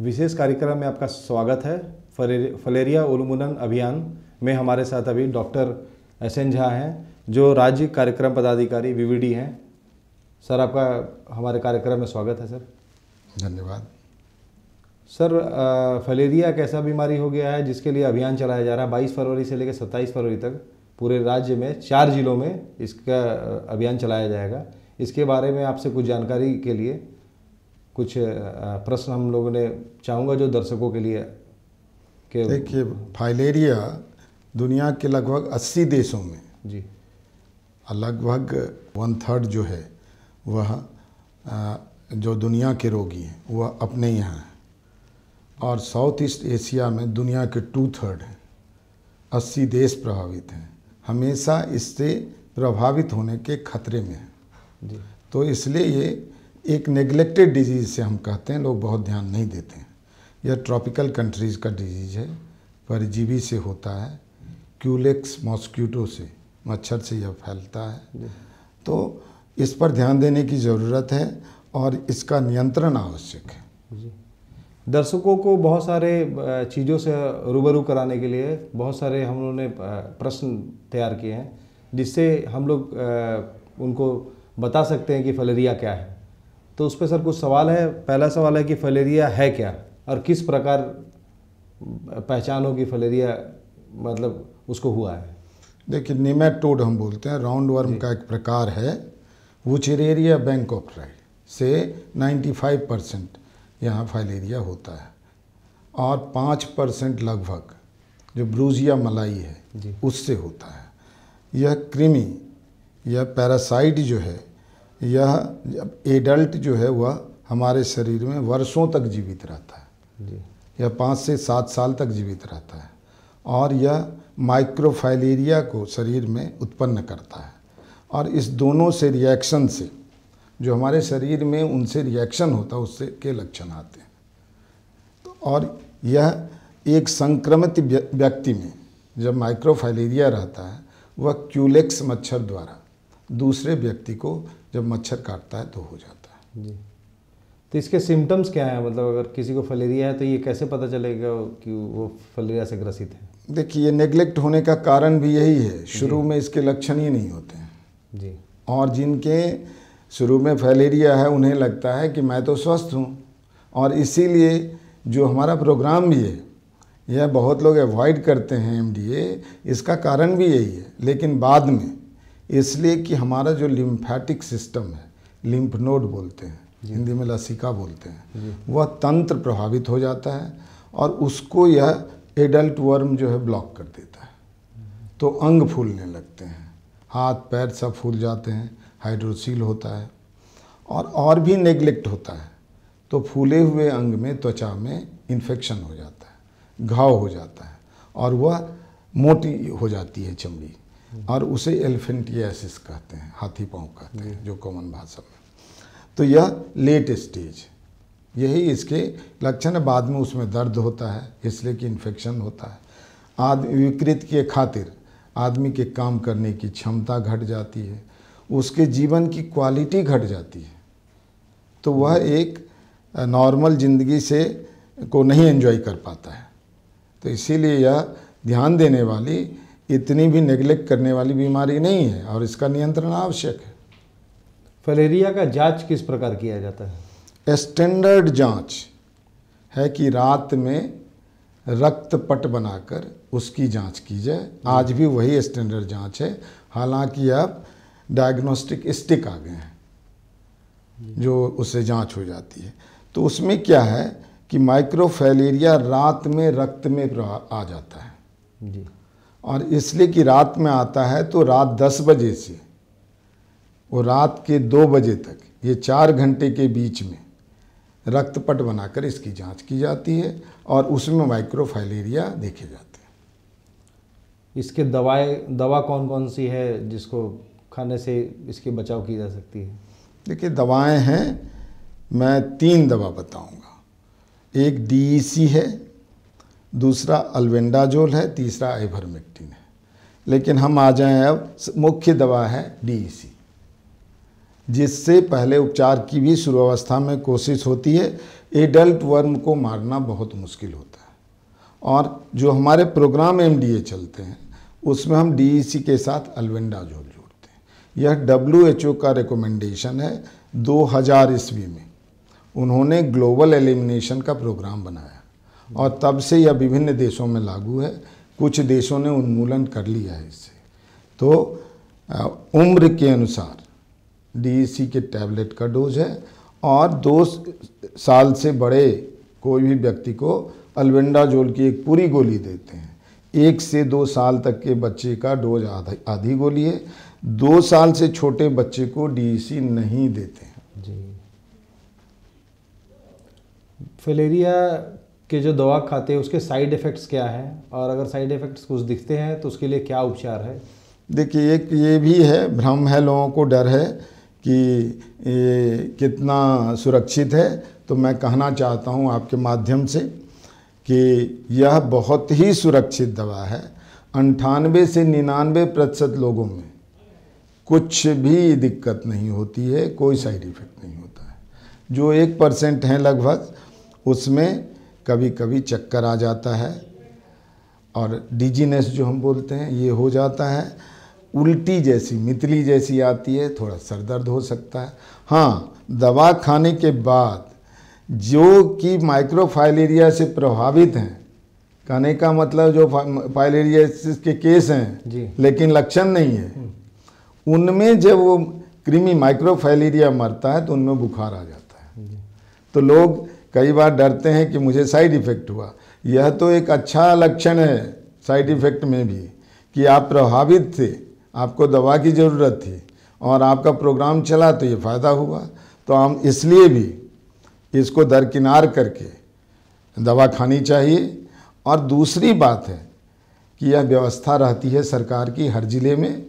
विशेष कार्यक्रम में आपका स्वागत है। फलेरिया उन्मूलन अभियान में हमारे साथ अभी डॉक्टर SN झा हैं, जो राज्य कार्यक्रम पदाधिकारी VVD हैं। सर, आपका हमारे कार्यक्रम में स्वागत है। सर धन्यवाद। सर, फलेरिया एक ऐसा बीमारी हो गया है जिसके लिए अभियान चलाया जा रहा है। 22 फरवरी से लेकर 27 फरवरी तक पूरे राज्य में 4 जिलों में इसका अभियान चलाया जाएगा। इसके बारे में आपसे कुछ जानकारी के लिए कुछ प्रश्न हम लोगों ने चाहूँगा जो दर्शकों के लिए कि देखिए, फाइलेरिया दुनिया के लगभग 80 देशों में जी लगभग 1/3 जो है वह जो दुनिया के रोगी हैं वह अपने यहाँ हैं, और साउथ ईस्ट एशिया में दुनिया के 2/3 हैं। 80 देश प्रभावित हैं, हमेशा इससे प्रभावित होने के खतरे में हैं। जी तो इसलिए ये एक नेग्लेक्टेड डिजीज़ से हम कहते हैं, लोग बहुत ध्यान नहीं देते हैं। यह ट्रॉपिकल कंट्रीज़ का डिजीज़ है, परजीवी से होता है, क्यूलेक्स मॉस्क्यूटो से, मच्छर से यह फैलता है। तो इस पर ध्यान देने की ज़रूरत है और इसका नियंत्रण आवश्यक है। जी दर्शकों को बहुत सारे चीज़ों से रूबरू कराने के लिए बहुत सारे हम लोगों ने प्रश्न तैयार किए हैं, जिससे हम लोग उनको बता सकते हैं कि फलेरिया क्या है। तो उस पर सर कुछ सवाल है। पहला सवाल है कि फलेरिया है क्या और किस प्रकार पहचान होगी फलेरिया मतलब उसको हुआ है। देखिए, निमेटोड हम बोलते हैं, राउंड वर्म का एक प्रकार है। वुचेरेरिया बैंकोप्टराई से 95% यहाँ फाइलेरिया होता है, और 5% लगभग जो ब्रूजिया मलाई है उससे होता है। यह कृमि, यह पैरासाइट जो है, यह एडल्ट जो है वह हमारे शरीर में वर्षों तक जीवित रहता है। जी यह 5 से 7 साल तक जीवित रहता है, और यह माइक्रोफाइलेरिया को शरीर में उत्पन्न करता है। और इस दोनों से रिएक्शन से जो हमारे शरीर में उनसे रिएक्शन होता है उससे के लक्षण आते हैं। तो और यह एक संक्रमित व्यक्ति में जब माइक्रोफाइलेरिया रहता है, वह क्यूलेक्स मच्छर द्वारा दूसरे व्यक्ति को जब मच्छर काटता है तो हो जाता है। जी तो इसके सिम्टम्स क्या हैं? मतलब अगर किसी को फलेरिया है तो ये कैसे पता चलेगा कि वो फलेरिया से ग्रसित है? देखिए, ये नेग्लेक्ट होने का कारण भी यही है। शुरू में इसके लक्षण ही नहीं होते हैं जी, और जिनके शुरू में फैलेरिया है उन्हें लगता है कि मैं तो स्वस्थ हूँ, और इसीलिए जो हमारा प्रोग्राम भी है यह बहुत लोग अवॉइड करते हैं MDA। इसका कारण भी यही है। लेकिन बाद में इसलिए कि हमारा जो लिम्फेटिक सिस्टम है, लिम्फ नोड बोलते हैं, हिंदी में लसिका बोलते हैं, वह तंत्र प्रभावित हो जाता है, और उसको यह एडल्ट वर्म जो है ब्लॉक कर देता है। तो अंग फूलने लगते हैं, हाथ पैर सब फूल जाते हैं, हाइड्रोसील होता है, और भी नेग्लेक्ट होता है तो फूले हुए अंग में, त्वचा में इन्फेक्शन हो जाता है, घाव हो जाता है, और वह मोटी हो जाती है चमड़ी, और उसे एलिफेंटियासिस कहते हैं, हाथी पाँव कहते हैं जो कॉमन भाषा में। तो यह लेट स्टेज, यही इसके लक्षण है। बाद में उसमें दर्द होता है इसलिए कि इन्फेक्शन होता है। आदमी विकृत के खातिर आदमी के काम करने की क्षमता घट जाती है, उसके जीवन की क्वालिटी घट जाती है, तो वह एक नॉर्मल ज़िंदगी से को नहीं एंजॉय कर पाता है। तो इसीलिए यह ध्यान देने वाली, इतनी भी नेग्लेक्ट करने वाली बीमारी नहीं है, और इसका नियंत्रण आवश्यक है। फलेरिया का जांच किस प्रकार किया जाता है? स्टैंडर्ड जांच है कि रात में रक्तपट बनाकर उसकी जांच की जाए। आज भी वही स्टैंडर्ड जांच है, हालांकि अब डायग्नोस्टिक स्टिक आ गए हैं जो उससे जांच हो जाती है। तो उसमें क्या है कि माइक्रोफैलेरिया रात में रक्त में आ जाता है जी, और इसलिए कि रात में आता है तो रात 10 बजे से वो रात के 2 बजे तक, ये 4 घंटे के बीच में रक्तपट बनाकर इसकी जांच की जाती है, और उसमें माइक्रोफाइलेरिया देखे जाते हैं। इसके दवा कौन कौन सी है जिसको खाने से इसके बचाव की जा सकती है? देखिए, दवाएं हैं, मैं 3 दवा बताऊंगा। एक DEC है, दूसरा अल्बेंडाजोल है, तीसरा आइवरमेक्टिन है। लेकिन हम आ जाएं, अब मुख्य दवा है DEC। जिससे पहले उपचार की भी शुरुआवस्था में कोशिश होती है। एडल्ट वर्म को मारना बहुत मुश्किल होता है। और जो हमारे प्रोग्राम एमडीए चलते हैं उसमें हम डीईसी के साथ अल्बेंडाजोल जोड़ते हैं। यह WHO का रिकमेंडेशन है। 2000 ईस्वी में उन्होंने ग्लोबल एलिमिनेशन का प्रोग्राम बनाया और तब से यह विभिन्न देशों में लागू है। कुछ देशों ने उन्मूलन कर लिया है इससे। तो उम्र के अनुसार डीईसी के टैबलेट का डोज है और 2 साल से बड़े कोई भी व्यक्ति को अल्बेंडाजोल की एक पूरी गोली देते हैं। 1 से 2 साल तक के बच्चे का डोज आधी गोली है। 2 साल से छोटे बच्चे को डीईसी नहीं देते हैं। जी। फिलेरिया के जो दवा खाते हैं उसके साइड इफ़ेक्ट्स क्या हैं, और अगर साइड इफ़ेक्ट्स कुछ दिखते हैं तो उसके लिए क्या उपचार है? देखिए, एक ये भी है, भ्रम है, लोगों को डर है कि ये कितना सुरक्षित है। तो मैं कहना चाहता हूँ आपके माध्यम से कि यह बहुत ही सुरक्षित दवा है। 98 से 99% लोगों में कुछ भी दिक्कत नहीं होती है, कोई साइड इफ़ेक्ट नहीं होता है। जो 1% हैं लगभग, उसमें कभी कभी चक्कर आ जाता है और डिजीनेस जो हम बोलते हैं ये हो जाता है। उल्टी जैसी, मितली जैसी आती है, थोड़ा सर दर्द हो सकता है। हाँ, दवा खाने के बाद जो कि माइक्रोफाइलेरिया से प्रभावित हैं, कहने का मतलब जो फाइलेरियासिस के केस हैं लेकिन लक्षण नहीं है, उनमें जब वो कृमि माइक्रोफाइलेरिया मरता है तो उनमें बुखार आ जाता है। तो लोग कई बार डरते हैं कि मुझे साइड इफ़ेक्ट हुआ। यह तो एक अच्छा लक्षण है साइड इफ़ेक्ट में भी कि आप प्रभावित थे, आपको दवा की ज़रूरत थी और आपका प्रोग्राम चला तो ये फ़ायदा हुआ। तो हम इसलिए भी इसको दरकिनार करके दवा खानी चाहिए। और दूसरी बात है कि यह व्यवस्था रहती है सरकार की हर ज़िले में,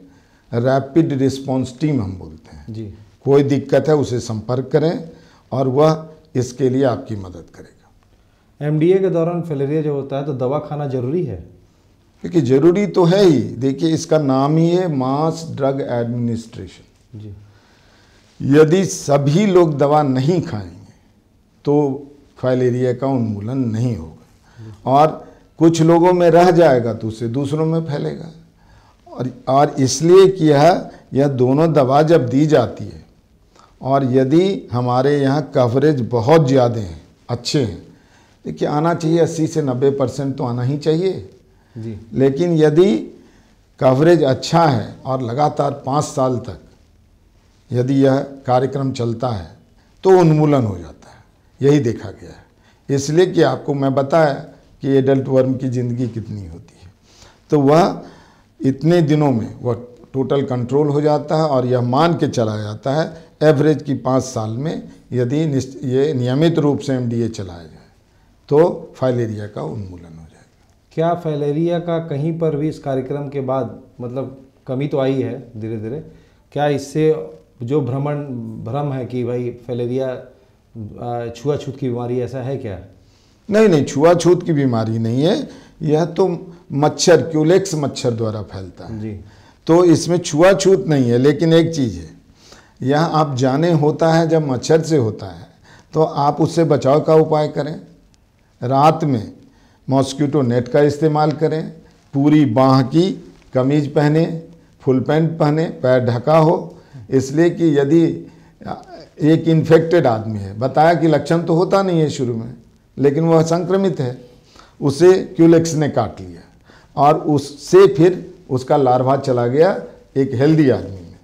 रैपिड रिस्पॉन्स टीम हम बोलते हैं जी। कोई दिक्कत है उसे संपर्क करें और वह इसके लिए आपकी मदद करेगा। एमडीए के दौरान फिलेरिया जो होता है तो दवा खाना जरूरी है? देखिए, ज़रूरी तो है ही। देखिए, इसका नाम ही है मास ड्रग एडमिनिस्ट्रेशन। जी। यदि सभी लोग दवा नहीं खाएंगे तो फाइलेरिया का उन्मूलन नहीं होगा और कुछ लोगों में रह जाएगा तो उससे दूसरों में फैलेगा। और इसलिए कि यह दोनों दवा जब दी जाती है और यदि हमारे यहाँ कवरेज बहुत ज़्यादा हैं, अच्छे हैं, देखिए आना चाहिए 80 से 90% तो आना ही चाहिए जी। लेकिन यदि कवरेज अच्छा है और लगातार 5 साल तक यदि यह कार्यक्रम चलता है तो उन्मूलन हो जाता है। यही देखा गया है। इसलिए कि आपको मैं बताया कि एडल्ट वर्म की ज़िंदगी कितनी होती है, तो वह इतने दिनों में वह टोटल कंट्रोल हो जाता है और यह मान के चला जाता है एवरेज की 5 साल में यदि ये नियमित रूप से एमडीए चलाया जाए तो फाइलेरिया का उन्मूलन हो जाएगा। क्या फाइलेरिया का कहीं पर भी इस कार्यक्रम के बाद मतलब कमी तो आई है धीरे धीरे, क्या इससे जो भ्रम है कि भाई फाइलेरिया छुआछूत की बीमारी, ऐसा है क्या? नहीं, छुआछूत की बीमारी नहीं है। यह तो मच्छर, क्यूलेक्स मच्छर द्वारा फैलता है जी। तो इसमें छुआछूत नहीं है। लेकिन एक चीज़ है, यह आप जाने होता है जब मच्छर से होता है तो आप उससे बचाव का उपाय करें। रात में मॉस्किटो नेट का इस्तेमाल करें, पूरी बाँह की कमीज पहने, फुल पैंट पहने, पैर ढका हो। इसलिए कि यदि एक इन्फेक्टेड आदमी है, बताया कि लक्षण तो होता नहीं है शुरू में, लेकिन वह संक्रमित है, उसे क्यूलेक्स ने काट लिया और उससे फिर उसका लार्वा चला गया एक हेल्दी आदमी में,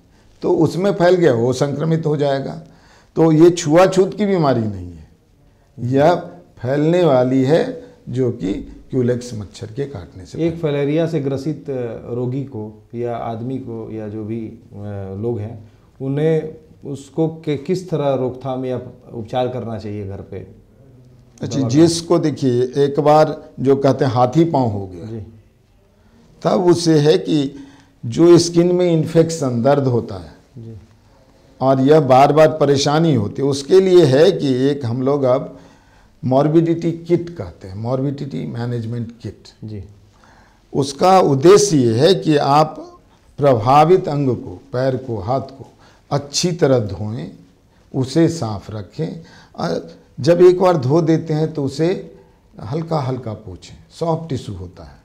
तो उसमें फैल गया, वो संक्रमित हो जाएगा। तो ये छुआछूत की बीमारी नहीं है, यह फैलने वाली है जो कि क्यूलेक्स मच्छर के काटने से। एक फाइलेरिया से ग्रसित रोगी को या आदमी को या जो भी लोग हैं उन्हें उसको किस तरह रोकथाम या उपचार करना चाहिए घर पे? अच्छा, जिसको देखिए एक बार जो कहते हैं हाथी पांव हो गया जी। तब उससे है कि जो स्किन में इन्फेक्शन, दर्द होता है जी। और यह बार बार परेशानी होती है, उसके लिए है कि एक हम लोग अब मॉर्बिडिटी किट कहते हैं, मॉर्बिडिटी मैनेजमेंट किट। जी। उसका उद्देश्य ये है कि आप प्रभावित अंग को, पैर को, हाथ को अच्छी तरह धोएं, उसे साफ रखें। जब एक बार धो देते हैं तो उसे हल्का हल्का पोंछें, सॉफ्ट टिश्यू होता है।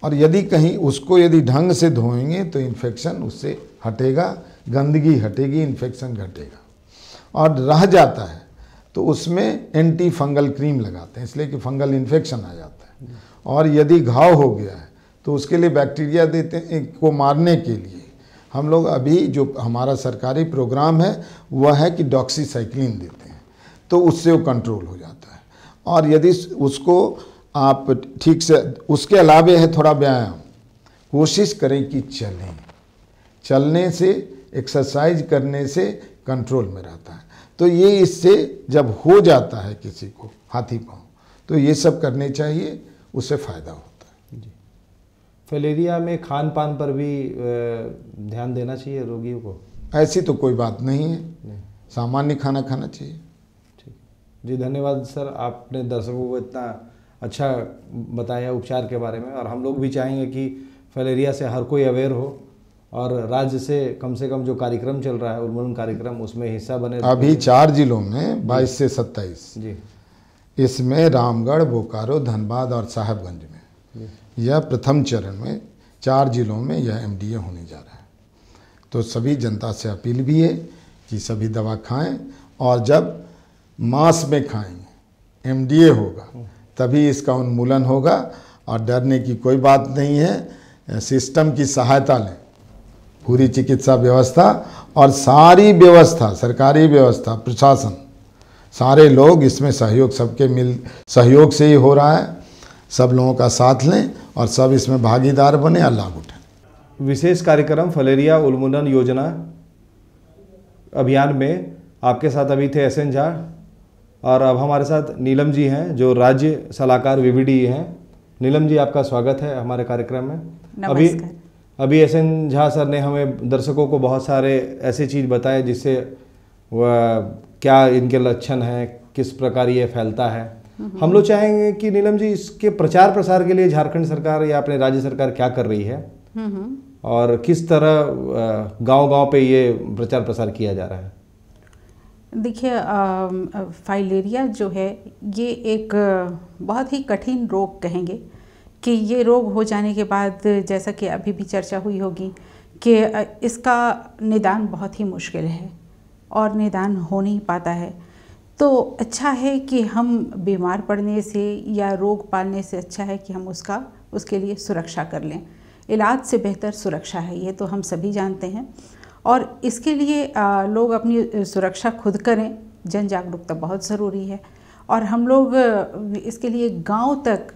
और यदि कहीं उसको यदि ढंग से धोएंगे तो इन्फेक्शन उससे हटेगा, गंदगी हटेगी, इन्फेक्शन घटेगा। और रह जाता है तो उसमें एंटी फंगल क्रीम लगाते हैं, इसलिए कि फंगल इन्फेक्शन आ जाता है। और यदि घाव हो गया है तो उसके लिए बैक्टीरिया देते हैं को मारने के लिए। हम लोग अभी जो हमारा सरकारी प्रोग्राम है वह है कि डॉक्सीसाइक्लिन देते हैं, तो उससे वो कंट्रोल हो जाता है। और यदि उसको आप ठीक से, उसके अलावे है थोड़ा व्यायाम, कोशिश करें कि चलने से, एक्सरसाइज करने से कंट्रोल में रहता है। तो ये इससे जब हो जाता है किसी को हाथी पाँव, तो ये सब करने चाहिए, उससे फ़ायदा होता है। जी। फलेरिया में खान पान पर भी ध्यान देना चाहिए रोगियों को? ऐसी तो कोई बात नहीं है, सामान्य खाना खाना चाहिए। ठीक जी, धन्यवाद सर, आपने दर्शकों को इतना अच्छा बताया उपचार के बारे में। और हम लोग भी चाहेंगे कि फलेरिया से हर कोई अवेयर हो और राज्य से कम जो कार्यक्रम चल रहा है उन्मूलन कार्यक्रम, उसमें हिस्सा बने। अभी 4 जिलों में 22 से 27 जी, इसमें रामगढ़, बोकारो, धनबाद और साहेबगंज में यह प्रथम चरण में 4 जिलों में यह MDA होने जा रहा है। तो सभी जनता से अपील भी है कि सभी दवा खाएं, और जब मास में खाएंगे MDA होगा तभी इसका उन्मूलन होगा। और डरने की कोई बात नहीं है, सिस्टम की सहायता लें, पूरी चिकित्सा व्यवस्था और सारी व्यवस्था, सरकारी व्यवस्था, प्रशासन, सारे लोग इसमें सहयोग, सबके सहयोग से ही हो रहा है। सब लोगों का साथ लें और सब इसमें भागीदार बने और लाभ उठाएं। विशेष कार्यक्रम फलेरिया उन्मूलन योजना अभियान में आपके साथ अभी थे SN झा, और अब हमारे साथ नीलम जी हैं जो राज्य सलाहकार VVD हैं। नीलम जी, आपका स्वागत है हमारे कार्यक्रम में। नमस्कार। अभी SN झा सर ने हमें दर्शकों को बहुत सारे ऐसे चीज़ बताए जिससे वह क्या इनके लक्षण हैं, किस प्रकार ये फैलता है। हम लोग चाहेंगे कि नीलम जी इसके प्रचार प्रसार के लिए झारखंड सरकार या अपने राज्य सरकार क्या कर रही है और किस तरह गांव-गांव पे ये प्रचार प्रसार किया जा रहा है? देखिए, फाइलेरिया जो है ये एक बहुत ही कठिन रोग कहेंगे कि ये रोग हो जाने के बाद, जैसा कि अभी भी चर्चा हुई होगी, कि इसका निदान बहुत ही मुश्किल है और निदान हो नहीं पाता है। तो अच्छा है कि हम बीमार पड़ने से या रोग पालने से अच्छा है कि हम उसके लिए सुरक्षा कर लें। इलाज से बेहतर सुरक्षा है, ये तो हम सभी जानते हैं। और इसके लिए लोग अपनी सुरक्षा खुद करें, जन जागरूकता बहुत ज़रूरी है। और हम लोग इसके लिए गांव तक,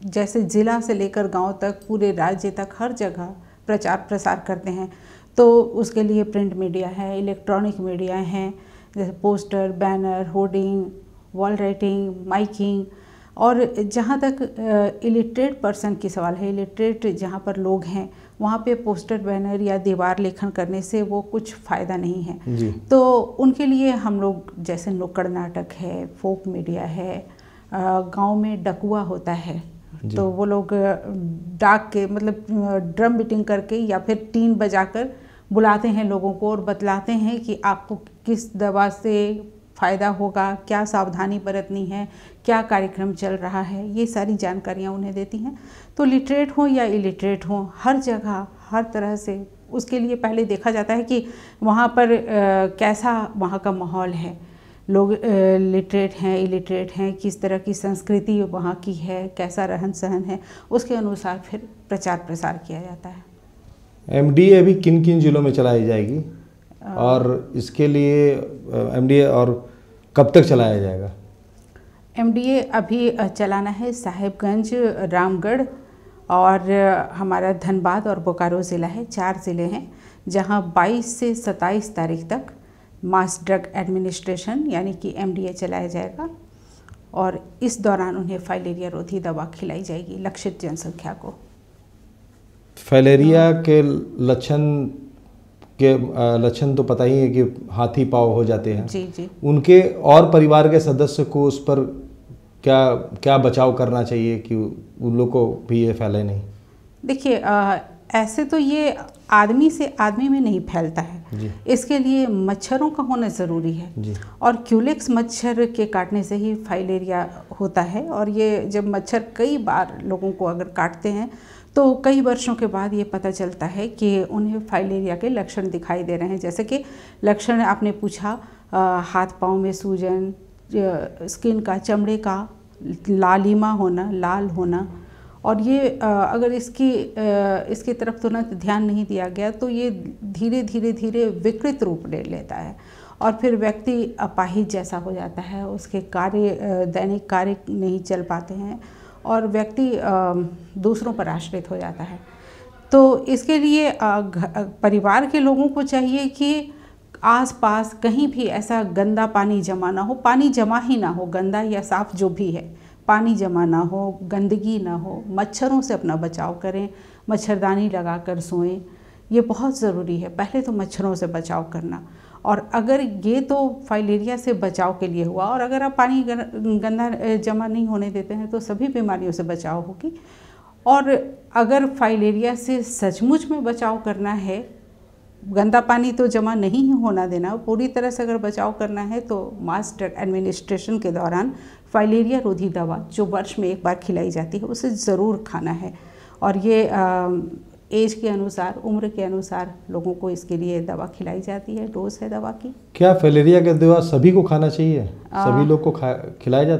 जैसे ज़िला से लेकर गांव तक, पूरे राज्य तक, हर जगह प्रचार प्रसार करते हैं। तो उसके लिए प्रिंट मीडिया है, इलेक्ट्रॉनिक मीडिया हैं, जैसे poster, banner, hoarding, wall writing, miking. और जहाँ तक इलिटरेट पर्सन की सवाल है, इलिटरेट जहाँ पर लोग हैं वहाँ पे पोस्टर, बैनर या दीवार लेखन करने से वो कुछ फ़ायदा नहीं है। तो उनके लिए हम लोग, जैसे नुक्कड़ नाटक है, फोक मीडिया है, गांव में डकुआ होता है, तो वो लोग डाक के, मतलब ड्रम बीटिंग करके या फिर टीन बजाकर बुलाते हैं लोगों को और बतलाते हैं कि आपको किस दवा से फ़ायदा होगा, क्या सावधानी बरतनी है, क्या कार्यक्रम चल रहा है, ये सारी जानकारियाँ उन्हें देती हैं। तो लिटरेट हो या इलिटरेट हो, हर जगह हर तरह से उसके लिए पहले देखा जाता है कि वहाँ पर कैसा वहाँ का माहौल है, लोग लिटरेट हैं, इलिटरेट हैं, किस तरह की संस्कृति वहाँ की है, कैसा रहन सहन है, उसके अनुसार फिर प्रचार प्रसार किया जाता है। MDA अभी किन किन जिलों में चलाई जाएगी और इसके लिए MDA और कब तक चलाया जाएगा? MDA अभी चलाना है साहेबगंज, रामगढ़ और हमारा धनबाद और बोकारो ज़िला है। 4 ज़िले हैं जहां 22 से 27 तारीख तक मास ड्रग एडमिनिस्ट्रेशन यानी कि MDA चलाया जाएगा और इस दौरान उन्हें फाइलेरिया रोधी दवा खिलाई जाएगी लक्षित जनसंख्या को। फाइलेरिया के लक्षण तो पता ही है कि हाथी पाँव हो जाते हैं। जी जी। उनके और परिवार के सदस्य को उस पर क्या बचाव करना चाहिए कि उन लोग को भी ये फैले नहीं? देखिए, ऐसे तो ये आदमी से आदमी में नहीं फैलता है जी। इसके लिए मच्छरों का होना ज़रूरी है जी। और क्यूलेक्स मच्छर के काटने से ही फाइलेरिया होता है। और ये जब मच्छर कई बार लोगों को अगर काटते हैं तो कई वर्षों के बाद ये पता चलता है कि उन्हें फाइलेरिया के लक्षण दिखाई दे रहे हैं। जैसे कि लक्षण आपने पूछा, हाथ पाँव में सूजन, स्किन का, चमड़े का लालिमा होना, लाल होना, और ये अगर इसकी तरफ तुरंत ध्यान नहीं दिया गया तो ये धीरे धीरे विकृत रूप ले लेता है और फिर व्यक्ति अपाहिज जैसा हो जाता है, उसके दैनिक कार्य नहीं चल पाते हैं और व्यक्ति दूसरों पर आश्रित हो जाता है। तो इसके लिए परिवार के लोगों को चाहिए कि आसपास कहीं भी ऐसा गंदा पानी जमा ना हो, पानी जमा ही ना हो, गंदा या साफ़ जो भी है पानी जमा ना हो, गंदगी ना हो, मच्छरों से अपना बचाव करें, मच्छरदानी लगाकर सोएं, ये बहुत ज़रूरी है। पहले तो मच्छरों से बचाव करना, और अगर ये तो फाइलेरिया से बचाव के लिए हुआ, और अगर आप पानी गंदा जमा नहीं होने देते हैं तो सभी बीमारियों से बचाव होगी। और अगर फाइलेरिया से सचमुच में बचाव करना है, गंदा पानी तो जमा नहीं होना देना, पूरी तरह से अगर बचाव करना है तो मास एडमिनिस्ट्रेशन के दौरान फाइलेरिया रोधी दवा जो वर्ष में एक बार खिलाई जाती है उसे ज़रूर खाना है। और ये एज के अनुसार, उम्र के अनुसार लोगों को इसके लिए दवा खिलाई जाती है, डोज है दवा की। क्या फाइलेरिया का दवा सभी को खाना चाहिए? सभी लोग को खिलाया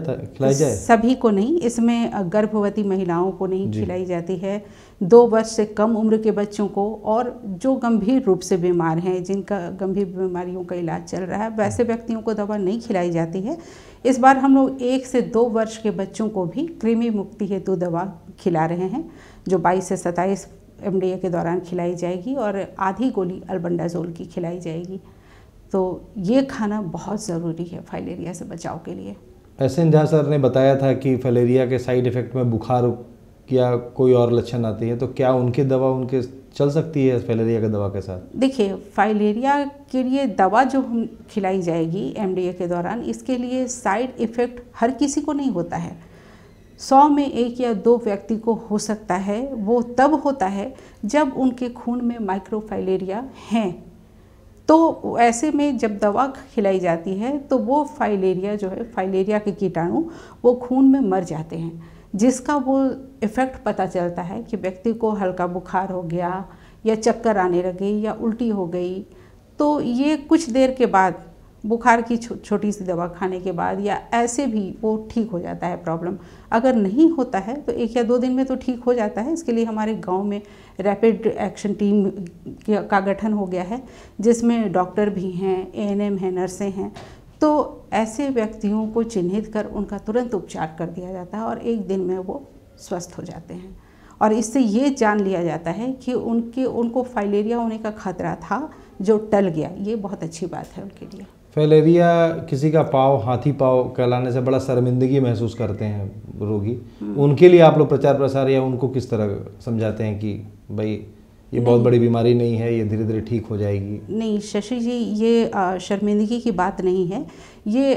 जाए? सभी को नहीं, इसमें गर्भवती महिलाओं को नहीं खिलाई जाती है, 2 वर्ष से कम उम्र के बच्चों को, और जो गंभीर रूप से बीमार हैं, जिनका गंभीर बीमारियों का इलाज चल रहा है, वैसे व्यक्तियों को दवा नहीं खिलाई जाती है। इस बार हम लोग 1 से 2 वर्ष के बच्चों को भी कृमि मुक्ति हेतु दवा खिला रहे हैं, जो 22 से 27 MDA के दौरान खिलाई जाएगी, और आधी गोली अल्बेंडाजोल की खिलाई जाएगी। तो ये खाना बहुत ज़रूरी है फाइलेरिया से बचाव के लिए। एसएन झा सर ने बताया था कि फाइलेरिया के साइड इफ़ेक्ट में बुखार या कोई और लक्षण आती है, तो क्या उनकी दवा उनके चल सकती है फाइलेरिया की दवा के साथ? देखिए, फाइलेरिया के लिए दवा जो हम खिलाई जाएगी MDA के दौरान, इसके लिए साइड इफ़ेक्ट हर किसी को नहीं होता है। 100 में 1 या 2 व्यक्ति को हो सकता है। वो तब होता है जब उनके खून में माइक्रोफाइलेरिया हैं। तो ऐसे में जब दवा खिलाई जाती है तो वो फाइलेरिया जो है, फाइलेरिया के कीटाणु वो खून में मर जाते हैं, जिसका वो इफ़ेक्ट पता चलता है कि व्यक्ति को हल्का बुखार हो गया या चक्कर आने लगे या उल्टी हो गई। तो ये कुछ देर के बाद, बुखार की छोटी सी दवा खाने के बाद या ऐसे भी वो ठीक हो जाता है प्रॉब्लम। अगर नहीं होता है तो 1 या 2 दिन में तो ठीक हो जाता है। इसके लिए हमारे गांव में रैपिड एक्शन टीम का गठन हो गया है, जिसमें डॉक्टर भी हैं, ANM हैं, नर्सें हैं। तो ऐसे व्यक्तियों को चिन्हित कर उनका तुरंत उपचार कर दिया जाता है और 1 दिन में वो स्वस्थ हो जाते हैं। और इससे ये जान लिया जाता है कि उनको फाइलेरिया होने का खतरा था जो टल गया। ये बहुत अच्छी बात है उनके लिए। फाइलेरिया किसी का पाँव हाथी पाँव कहलाने से बड़ा शर्मिंदगी महसूस करते हैं रोगी, उनके लिए आप लोग प्रचार प्रसार या उनको किस तरह समझाते हैं कि भाई ये बहुत बड़ी बीमारी नहीं है, ये धीरे धीरे ठीक हो जाएगी? नहीं शशि जी, ये शर्मिंदगी की बात नहीं है। ये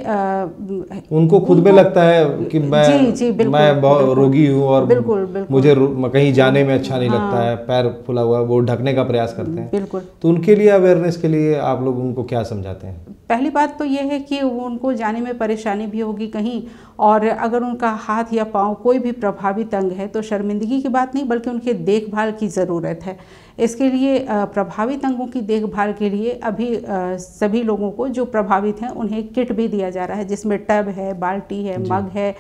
उनको खुद में लगता है कि मैं बहुत रोगी हूँ और बिल्कुल मुझे कहीं जाने में अच्छा नहीं लगता है, पैर फुला हुआ, वो ढकने का प्रयास करते हैं। बिल्कुल। तो उनके लिए अवेयरनेस के लिए आप लोग उनको क्या समझाते हैं? पहली बात तो ये है कि उनको जाने में परेशानी भी होगी कहीं, और अगर उनका हाथ या पाँव कोई भी प्रभावित अंग है तो शर्मिंदगी की बात नहीं, बल्कि उनके देखभाल की ज़रूरत है। इसके लिए प्रभावित अंगों की देखभाल के लिए अभी सभी लोगों को जो प्रभावित हैं उन्हें किट भी दिया जा रहा है, जिसमें टब है, बाल्टी है, मग है,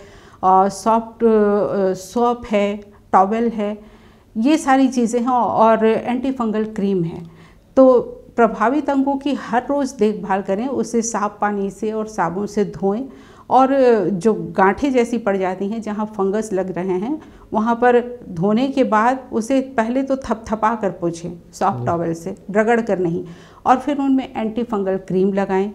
सॉफ्ट सोप है, टॉवेल है, ये सारी चीज़ें हैं, और एंटी फंगल क्रीम है। तो प्रभावित अंगों की हर रोज़ देखभाल करें, उसे साफ पानी से और साबुन से धोएं, और जो गांठें जैसी पड़ जाती हैं जहाँ फंगस लग रहे हैं वहाँ पर धोने के बाद उसे पहले तो थपथपा कर पोंछें सॉफ्ट टॉवल से, रगड़ कर नहीं, और फिर उनमें एंटी फंगल क्रीम लगाएं।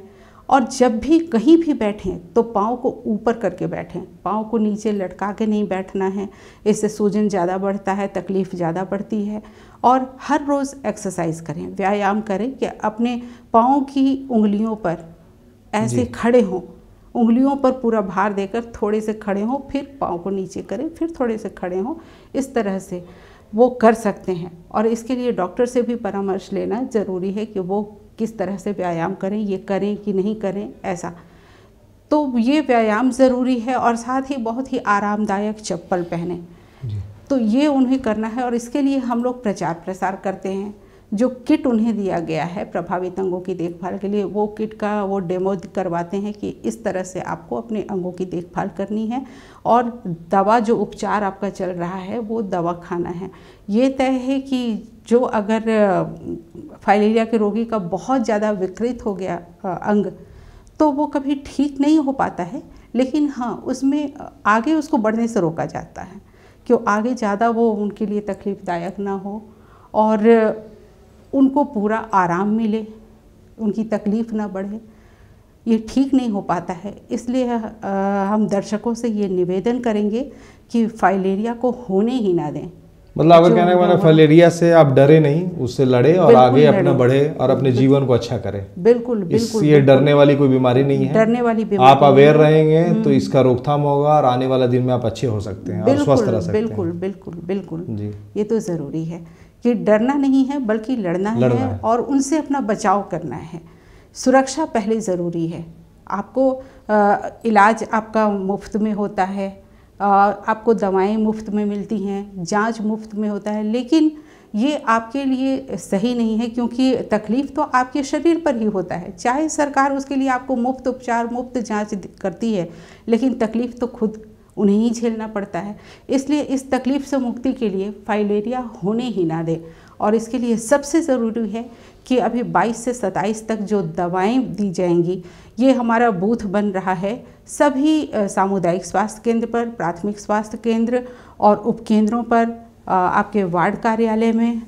और जब भी कहीं भी बैठें तो पाँव को ऊपर करके बैठें, पाँव को नीचे लटका के नहीं बैठना है, इससे सूजन ज़्यादा बढ़ता है, तकलीफ़ ज़्यादा बढ़ती है। और हर रोज़ एक्सरसाइज करें, व्यायाम करें कि अपने पाँव की उंगलियों पर ऐसे खड़े हों, उंगलियों पर पूरा भार देकर थोड़े से खड़े हों, फिर पाँव को नीचे करें, फिर थोड़े से खड़े हों, इस तरह से। वो कर सकते हैं। और इसके लिए डॉक्टर से भी परामर्श लेना ज़रूरी है कि वो किस तरह से व्यायाम करें, ये करें कि नहीं करें ऐसा। तो ये व्यायाम ज़रूरी है और साथ ही बहुत ही आरामदायक चप्पल पहने, तो ये उन्हें करना है। और इसके लिए हम लोग प्रचार प्रसार करते हैं। जो किट उन्हें दिया गया है प्रभावित अंगों की देखभाल के लिए, वो किट का वो डेमो करवाते हैं कि इस तरह से आपको अपने अंगों की देखभाल करनी है और दवा जो उपचार आपका चल रहा है वो दवा खाना है। ये तय है कि जो अगर फाइलेरिया के रोगी का बहुत ज़्यादा विकृत हो गया अंग, तो वो कभी ठीक नहीं हो पाता है, लेकिन हाँ उसमें आगे उसको बढ़ने से रोका जाता है कि आगे ज़्यादा वो उनके लिए तकलीफ़दायक ना हो और उनको पूरा आराम मिले, उनकी तकलीफ़ ना बढ़े। ये ठीक नहीं हो पाता है, इसलिए हम दर्शकों से ये निवेदन करेंगे कि फाइलेरिया को होने ही ना दें। मतलब आपका कहना है मैंने फाइलेरिया से आप डरे नहीं, उससे लड़े और आगे अपना बढ़े और अपने जीवन को अच्छा करें। बिल्कुल बिल्कुल। ये डरने वाली कोई बीमारी नहीं है, डरने वाली बीमारी आप अवेयर रहेंगे तो इसका रोकथाम होगा और आने वाला दिन में आप अच्छे हो सकते हैं और स्वस्थ रह सकते हैं। बिल्कुल बिल्कुल बिल्कुल जी, ये तो ज़रूरी है कि डरना नहीं है बल्कि लड़ना है और उनसे अपना बचाव करना है। सुरक्षा पहले ज़रूरी है। आपको इलाज आपका मुफ्त में होता है, आपको दवाएं मुफ्त में मिलती हैं, जांच मुफ्त में होता है, लेकिन ये आपके लिए सही नहीं है क्योंकि तकलीफ़ तो आपके शरीर पर ही होता है। चाहे सरकार उसके लिए आपको मुफ्त उपचार मुफ्त जांच करती है, लेकिन तकलीफ़ तो खुद उन्हें ही झेलना पड़ता है। इसलिए इस तकलीफ़ से मुक्ति के लिए फाइलेरिया होने ही ना दे। और इसके लिए सबसे ज़रूरी है कि अभी 22 से 27 तक जो दवाएं दी जाएंगी, ये हमारा बूथ बन रहा है सभी सामुदायिक स्वास्थ्य केंद्र पर, प्राथमिक स्वास्थ्य केंद्र और उपकेंद्रों पर, आपके वार्ड कार्यालय में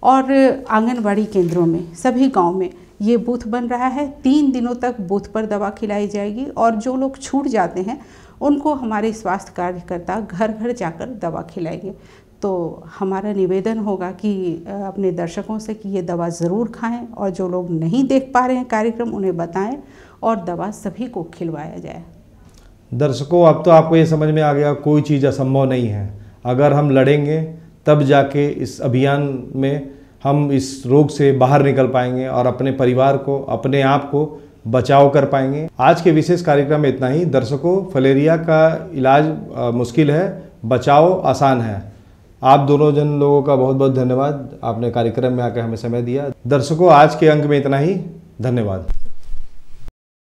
और आंगनबाड़ी केंद्रों में, सभी गांव में ये बूथ बन रहा है। 3 दिनों तक बूथ पर दवा खिलाई जाएगी और जो लोग छूट जाते हैं उनको हमारे स्वास्थ्य कार्यकर्ता घर घर जाकर दवा खिलाएंगे। तो हमारा निवेदन होगा कि अपने दर्शकों से कि ये दवा ज़रूर खाएं और जो लोग नहीं देख पा रहे हैं कार्यक्रम उन्हें बताएं और दवा सभी को खिलवाया जाए। दर्शकों, अब तो आपको ये समझ में आ गया कोई चीज़ असंभव नहीं है। अगर हम लड़ेंगे तब जाके इस अभियान में हम इस रोग से बाहर निकल पाएंगे और अपने परिवार को, अपने आप को बचाव कर पाएंगे। आज के विशेष कार्यक्रम में इतना ही। दर्शकों, फाइलेरिया का इलाज मुश्किल है, बचाव आसान है। आप दोनों जन लोगों का बहुत बहुत धन्यवाद, आपने कार्यक्रम में आकर हमें समय दिया। दर्शकों, आज के अंक में इतना ही। धन्यवाद।